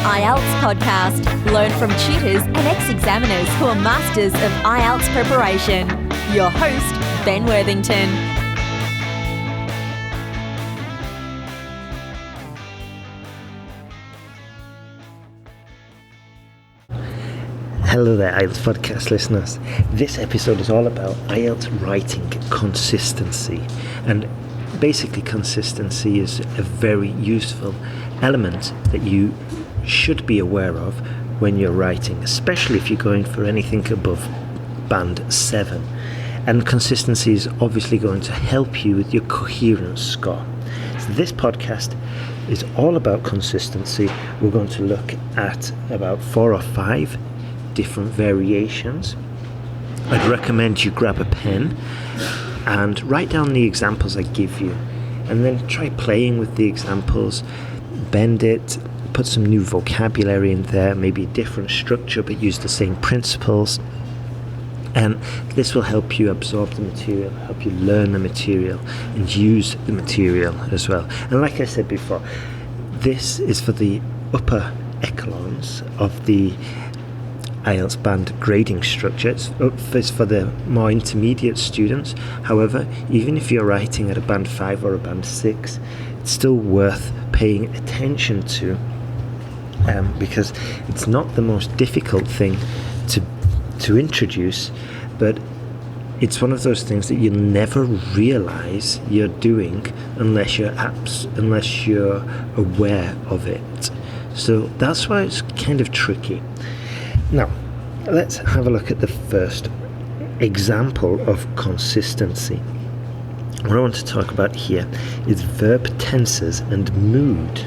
IELTS podcast. Learn from tutors and ex-examiners who are masters of IELTS preparation. Your host, Ben Worthington. Hello there, IELTS podcast listeners. This episode is all about IELTS writing consistency. And basically, consistency is a very useful element that you should be aware of when you're writing, especially if you're going for anything above band 7. And consistency is obviously going to help you with your coherence score. So this podcast is all about consistency. We're going to look at about 4 or 5 different variations. I'd recommend you grab a pen and write down the examples I give you, and then try playing with the examples, bend it, put some new vocabulary in there, maybe a different structure but use the same principles, and this will help you absorb the material, help you learn the material and use the material as well. And like I said before, this is for the upper echelons of the IELTS band grading structure. It's for the more intermediate students. However, even if you're writing at a band 5 or a band 6, it's still worth paying attention to, because it's not the most difficult thing to introduce, but it's one of those things that you'll never realize you're doing unless you're aware of it. So that's why it's kind of tricky. Now, let's have a look at the first example of consistency. What I want to talk about here is verb tenses and mood.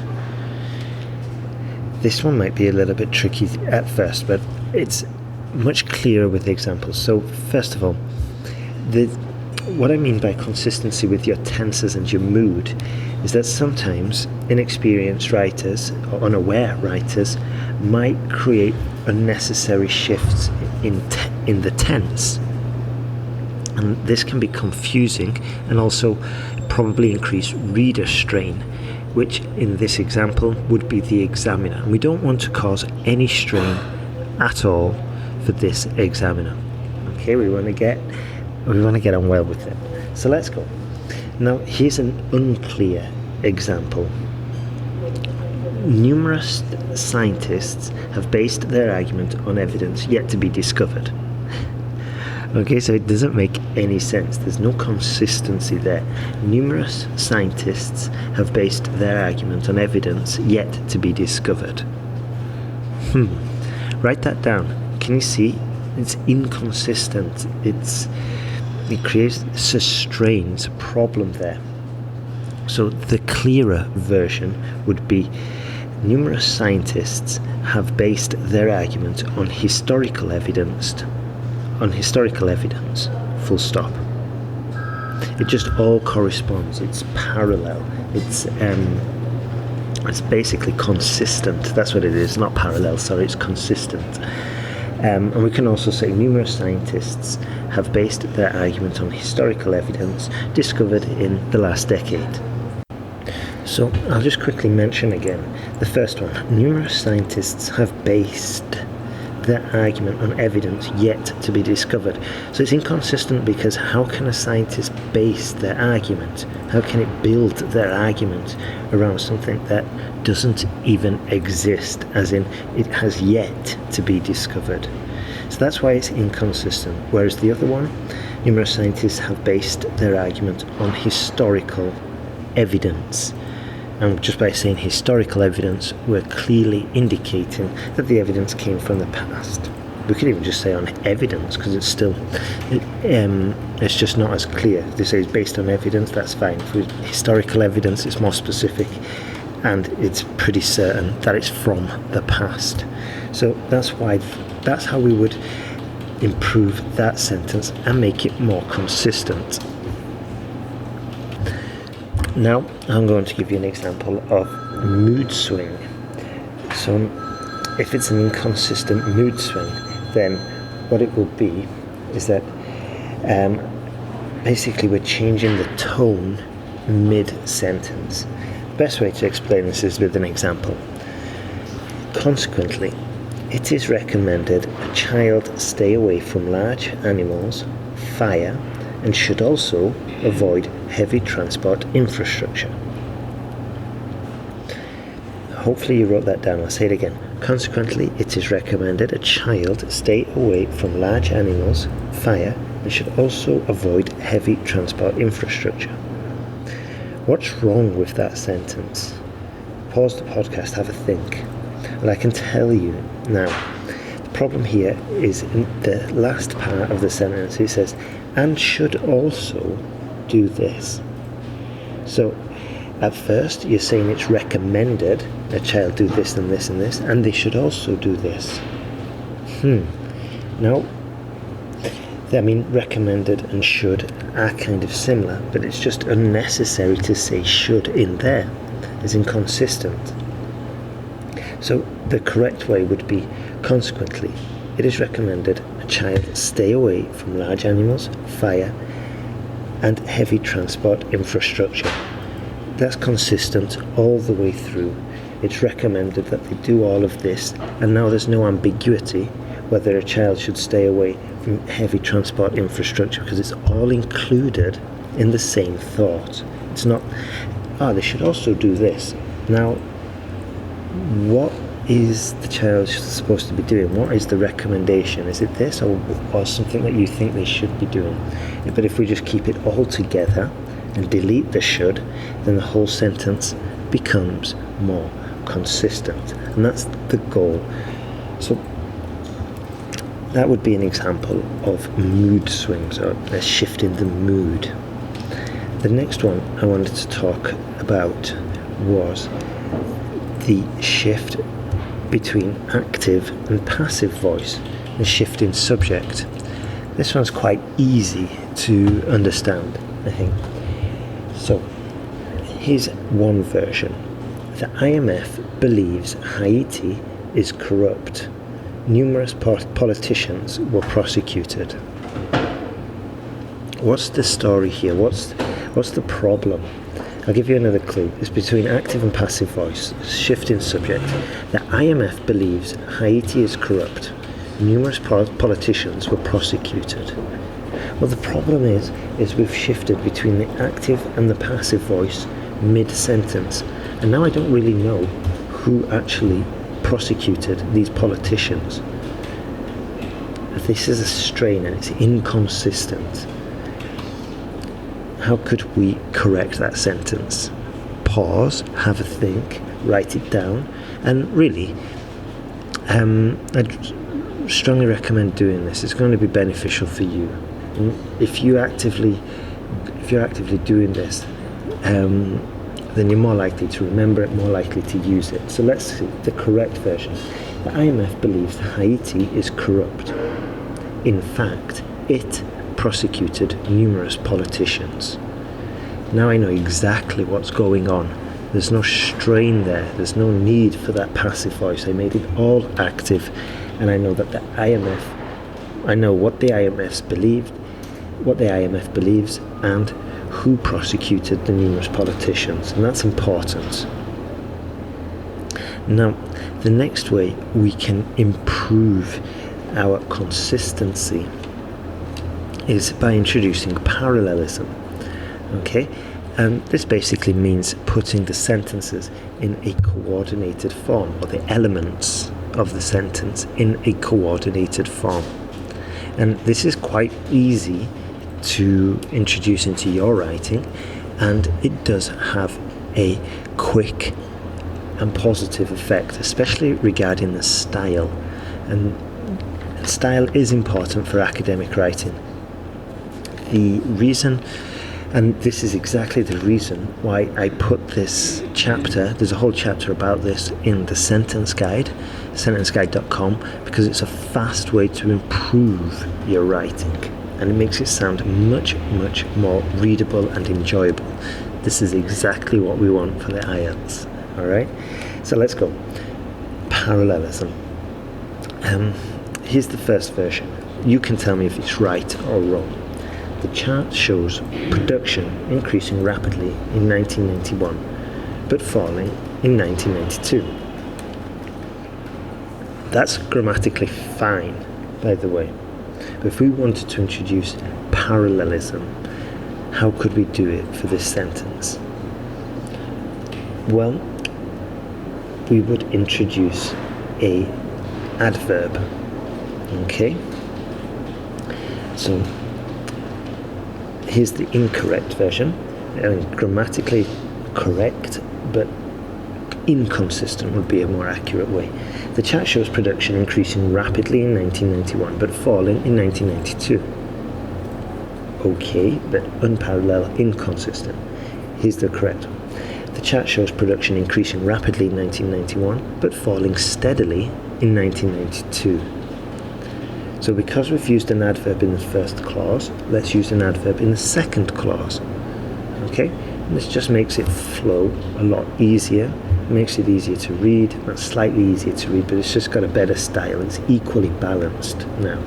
This one might be a little bit tricky at first, but it's much clearer with the examples. So, first of all, what I mean by consistency with your tenses and your mood is that sometimes inexperienced writers or unaware writers might create unnecessary shifts in the tense, and this can be confusing and also probably increase reader strain, which in this example would be the examiner, and we don't want to cause any strain at all for this examiner. Okay, we want to get on well with it. So let's go. Now here's an unclear example. Numerous scientists have based their argument on evidence yet to be discovered. Okay, so it doesn't make any sense. There's no consistency there. Numerous scientists have based their argument on evidence yet to be discovered. Write that down. Can you see? It's inconsistent. It creates a strain, it's a problem there. So the clearer version would be: numerous scientists have based their argument on historical evidence. Full stop. It just all corresponds. It's parallel. It's basically consistent. That's what it is. Not parallel. Sorry, it's consistent. And we can also say numerous scientists have based their argument on historical evidence discovered in the last decade. So I'll just quickly mention again the first one. Numerous scientists have based their argument on evidence yet to be discovered. So it's inconsistent, because how can a scientist base their argument? How can it build their argument around something that doesn't even exist, as in it has yet to be discovered? So that's why it's inconsistent. Whereas the other one, numerous scientists have based their argument on historical evidence. And just by saying historical evidence, we're clearly indicating that the evidence came from the past. We could even just say on evidence, because it's still, it's just not as clear. If they say it's based on evidence, that's fine. For historical evidence, it's more specific, and it's pretty certain that it's from the past. So that's how we would improve that sentence and make it more consistent. Now I'm going to give you an example of mood swing. So if it's an inconsistent mood swing, then what it will be is that basically we're changing the tone mid-sentence. Best way to explain this is with an example. Consequently, it is recommended a child stay away from large animals, fire, and should also avoid heavy transport infrastructure. Hopefully you wrote that down. I'll say it again. Consequently, it is recommended a child stay away from large animals, fire, and should also avoid heavy transport infrastructure. What's wrong with that sentence? Pause the podcast, have a think. And I can tell you now, the problem here is in the last part of the sentence. It says, and should also do this. So at first you're saying it's recommended a child do this and this and this, and they should also do this. Now, I mean, recommended and should are kind of similar, but it's just unnecessary to say should in there. It's inconsistent. So the correct way would be, consequently, it is recommended a child stay away from large animals, fire, and heavy transport infrastructure. That's consistent all the way through. It's recommended that they do all of this, and now there's no ambiguity whether a child should stay away from heavy transport infrastructure, because it's all included in the same thought. It's not, they should also do this. Now, what is the child supposed to be doing? What is the recommendation? Is it this or something that you think they should be doing? But if we just keep it all together and delete the should, then the whole sentence becomes more consistent, and that's the goal. So that would be an example of mood swings, or a shift in the mood. The next one I wanted to talk about was the shift between active and passive voice, the shift in subject. This one's quite easy to understand, I think. So here's one version. The IMF believes Haiti is corrupt. Numerous politicians were prosecuted. What's the story here? What's the problem? I'll give you another clue. It's between active and passive voice. Shift in subject. The IMF believes Haiti is corrupt. Numerous politicians were prosecuted. Well, the problem is we've shifted between the active and the passive voice mid-sentence, and now I don't really know who actually prosecuted these politicians. This is a strain and it's inconsistent. How could we correct that sentence? Pause, have a think, write it down, and really, I'd strongly recommend doing this. It's going to be beneficial for you. And if you're actively doing this, then you're more likely to remember it, more likely to use it. So let's see the correct version. The IMF believes Haiti is corrupt. In fact, it prosecuted numerous politicians. Now I know exactly what's going on. There's no strain there. There's no need for that passive voice. I made it all active, and I know that I know what the IMF believes, and who prosecuted the numerous politicians, and that's important. Now, the next way we can improve our consistency is by introducing parallelism. Okay, and this basically means putting the sentences in a coordinated form, or the elements of the sentence in a coordinated form. And this is quite easy to introduce into your writing, and it does have a quick and positive effect, especially regarding the style. And style is important for academic writing. The reason, and this is exactly the reason why I put this chapter, there's a whole chapter about this in the sentence guide, sentenceguide.com, because it's a fast way to improve your writing, and it makes it sound much, much more readable and enjoyable. This is exactly what we want for the IELTS. Alright, so let's go. Parallelism. Here's the first version. You can tell me if it's right or wrong. The chart shows production increasing rapidly in 1991, but falling in 1992. That's grammatically fine, by the way. But if we wanted to introduce parallelism, how could we do it for this sentence? Well, we would introduce a adverb. Okay? So here's the incorrect version. Grammatically correct, but inconsistent would be a more accurate way. The chart shows production increasing rapidly in 1991 but falling in 1992. Okay, but unparalleled, inconsistent. Here's the correct one. The chart shows production increasing rapidly in 1991 but falling steadily in 1992. So because we've used an adverb in the first clause, let's use an adverb in the second clause. Okay? And this just makes it flow a lot easier. It makes it easier to read, not slightly easier to read, but it's just got a better style. It's equally balanced now.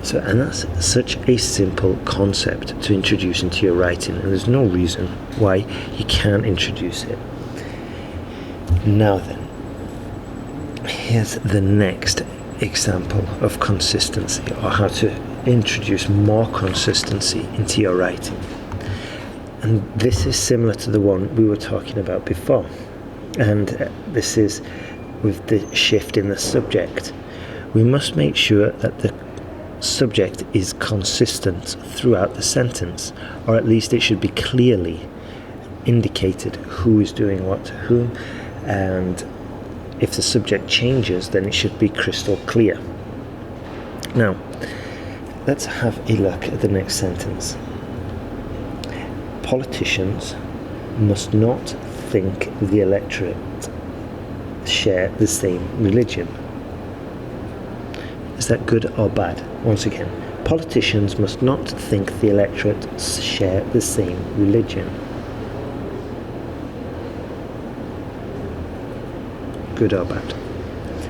So, and that's such a simple concept to introduce into your writing, and there's no reason why you can't introduce it. Now then, here's the next example of consistency, or how to introduce more consistency into your writing. And this is similar to the one we were talking about before. And this is with the shift in the subject. We must make sure that the subject is consistent throughout the sentence, or at least it should be clearly indicated who is doing what to whom, and if the subject changes, then it should be crystal clear. Now, let's have a look at the next sentence. Politicians must not think the electorate share the same religion. Is that good or bad? Once again, politicians must not think the electorate share the same religion. Good or bad?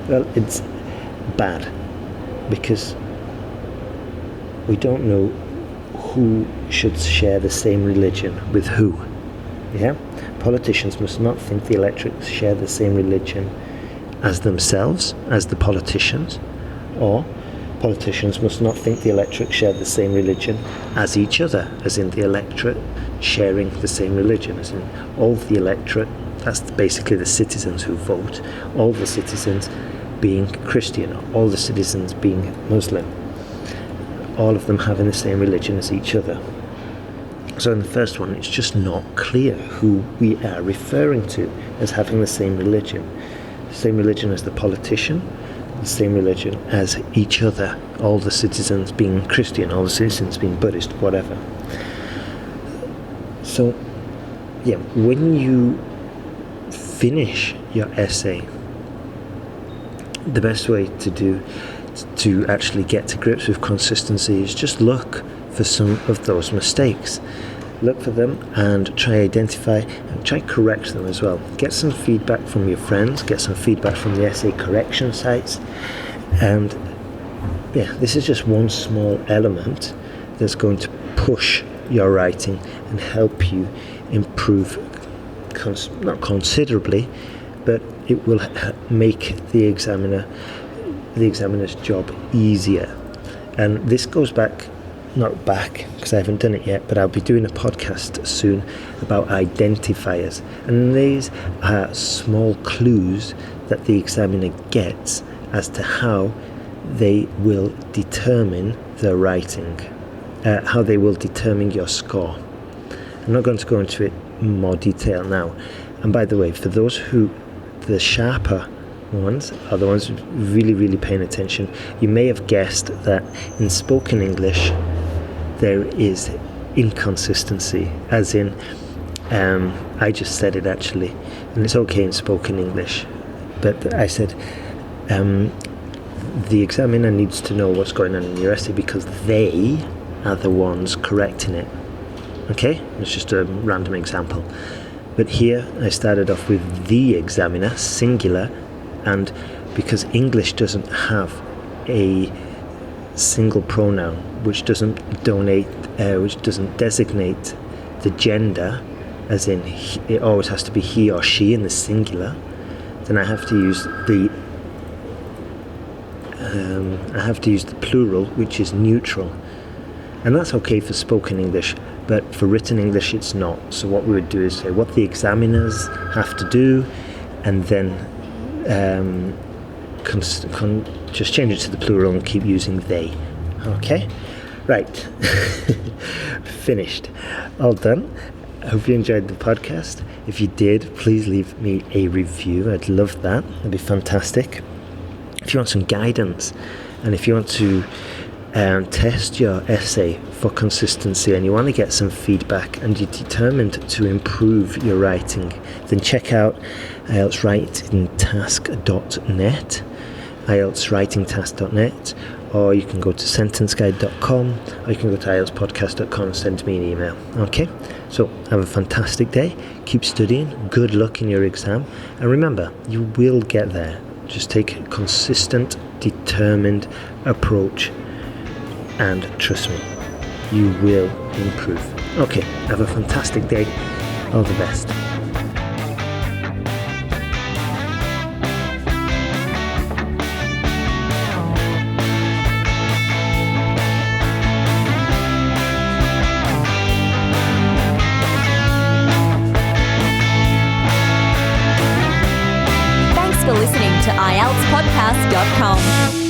Well, it's bad because we don't know who should share the same religion with who. Yeah? Politicians must not think the electorate share the same religion as themselves, as the politicians, or politicians must not think the electorate share the same religion as each other, as in the electorate sharing the same religion, as in all the electorate, that's basically the citizens who vote, all the citizens being Christian, all the citizens being Muslim, all of them having the same religion as each other. So in the first one, it's just not clear who we are referring to as having the same religion. The same religion as the politician, the same religion as each other, all the citizens being Christian, all the citizens being Buddhist, whatever. So, yeah, when you finish your essay, the best way to actually get to grips with consistency is just look for some of those mistakes. Look for them and try identify and try correct them as well. Get some feedback from your friends, get some feedback from the essay correction sites, and yeah, this is just one small element that's going to push your writing and help you improve not considerably, but it will make the examiner's job easier. And this goes back, not back because I haven't done it yet, but I'll be doing a podcast soon about identifiers, and these are small clues that the examiner gets as to how they will determine the writing, how they will determine your score. I'm not going to go into it in more detail now. And by the way, for those who, the sharper ones are the ones really, really paying attention, you may have guessed that in spoken English there is inconsistency, as in, I just said it actually, and it's okay in spoken English, but I said the examiner needs to know what's going on in your essay because they are the ones correcting it. Okay, it's just a random example. But here I started off with the examiner, singular, and because English doesn't have a single pronoun which doesn't designate the gender, as in it always has to be he or she in the singular, then I have to use the plural, which is neutral. And that's okay for spoken English, but for written English it's not. So what we would do is say what the examiners have to do, and then just change it to the plural and keep using they. Okay? Right. Finished. All done. I hope you enjoyed the podcast. If you did, please leave me a review. I'd love that. That'd be fantastic. If you want some guidance, and if you want to test your essay for consistency, and you want to get some feedback, and you're determined to improve your writing, then check out IELTSWritingTask.net, IELTSWritingTask.net, or you can go to sentenceguide.com, or you can go to IELTSPodcast.com and send me an email. Okay? So have a fantastic day. Keep studying. Good luck in your exam. And remember, you will get there. Just take a consistent, determined approach, and trust me, you will improve. Okay, have a fantastic day. All the best. Thanks for listening to IELTSPodcast.com.